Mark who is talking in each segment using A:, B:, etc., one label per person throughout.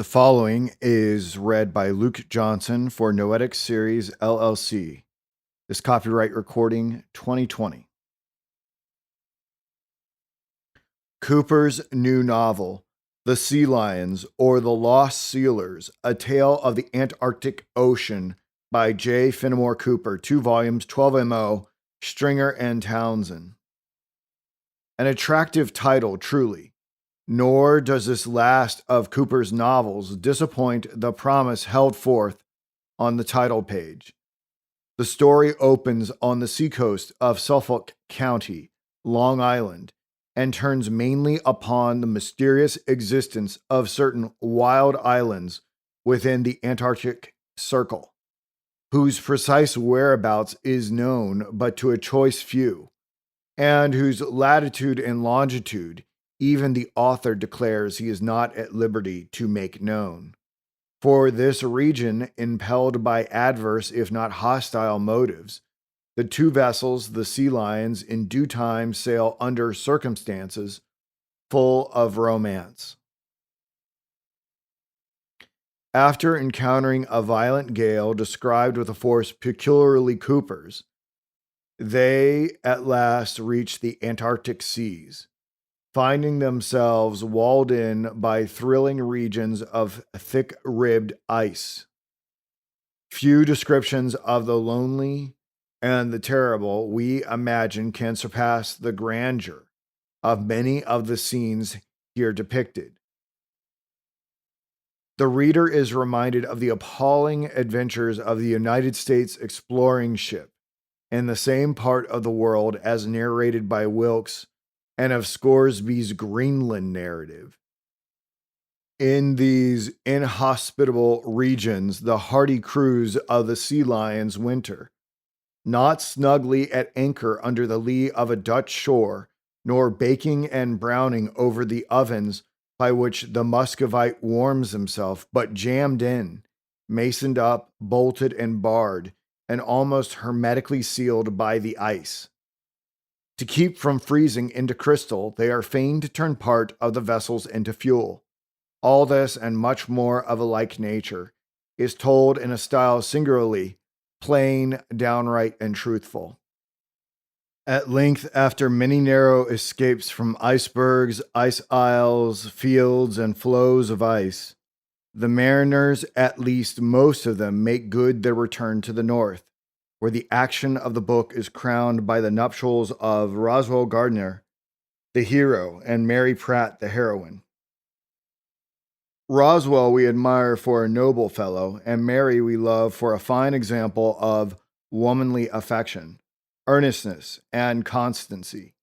A: The following is read by Luke Johnson for Noetic Series LLC. This copyright recording 2020. Cooper's new novel, The Sea Lions or The Lost Sealers, A Tale of the Antarctic Ocean by J. Fenimore Cooper, 2 volumes, 12 MO, Stringer and Townsend. An attractive title, truly. Nor does this last of Cooper's novels disappoint the promise held forth on the title page. The story opens on the seacoast of Suffolk County, Long Island, and turns mainly upon the mysterious existence of certain wild islands within the Antarctic Circle, whose precise whereabouts is known but to a choice few, and whose latitude and longitude even the author declares he is not at liberty to make known. For this region, impelled by adverse, if not hostile motives, the 2 vessels, the Sea Lions, in due time sail under circumstances full of romance. After encountering a violent gale described with a force peculiarly Cooper's, they at last reach the Antarctic seas, finding themselves walled in by thrilling regions of thick-ribbed ice. Few descriptions of the lonely and the terrible, we imagine, can surpass the grandeur of many of the scenes here depicted. The reader is reminded of the appalling adventures of the United States exploring ship in the same part of the world as narrated by Wilkes, and of Scoresby's Greenland narrative. In these inhospitable regions, the hardy crews of the Sea Lions winter, not snugly at anchor under the lee of a Dutch shore, nor baking and browning over the ovens by which the Muscovite warms himself, but jammed in, masoned up, bolted and barred, and almost hermetically sealed by the ice. To keep from freezing into crystal, they are fain to turn part of the vessels into fuel. All this and much more of a like nature is told in a style singularly plain, downright, and truthful. At length, after many narrow escapes from icebergs, ice isles, fields, and floes of ice, the mariners, at least most of them, make good their return to the north, where the action of the book is crowned by the nuptials of Roswell Gardner, the hero, and Mary Pratt, the heroine. Roswell we admire for a noble fellow, and Mary we love for a fine example of womanly affection, earnestness, and constancy.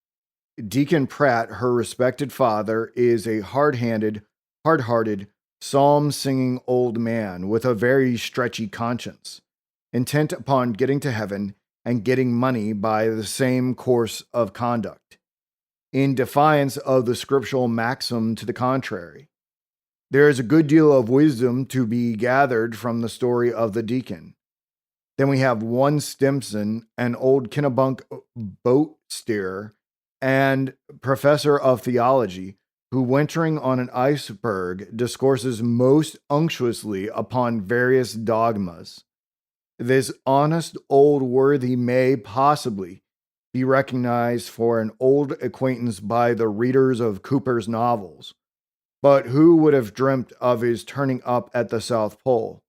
A: Deacon Pratt, her respected father, is a hard-handed, hard-hearted, psalm-singing old man with a very stretchy conscience, intent upon getting to heaven and getting money by the same course of conduct, in defiance of the scriptural maxim to the contrary. There is a good deal of wisdom to be gathered from the story of the deacon. Then we have one Stimson, an old Kennebunk boat steerer and professor of theology, who, wintering on an iceberg, discourses most unctuously upon various dogmas. This honest old worthy may possibly be recognized for an old acquaintance by the readers of Cooper's novels. But who would have dreamt of his turning up at the South Pole?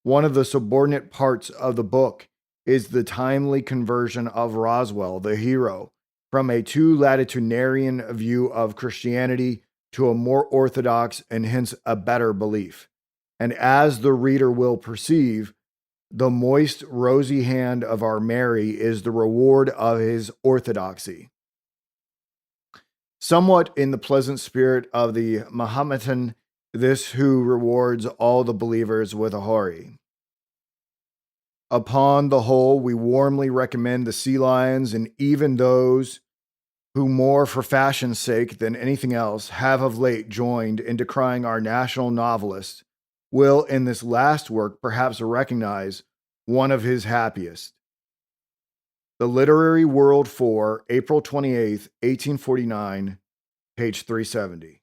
A: One of the subordinate parts of the book is the timely conversion of Roswell, the hero, from a too latitudinarian view of Christianity to a more orthodox and hence a better belief. And as the reader will perceive, the moist, rosy hand of our Mary is the reward of his orthodoxy. Somewhat in the pleasant spirit of the Mahometan, this who rewards all the believers with a houri. Upon the whole, we warmly recommend the Sea Lions, and even those who, more for fashion's sake than anything else, have of late joined in decrying our national novelist, will in this last work perhaps recognize one of his happiest. The Literary World 4, April 28th, 1849, page 370.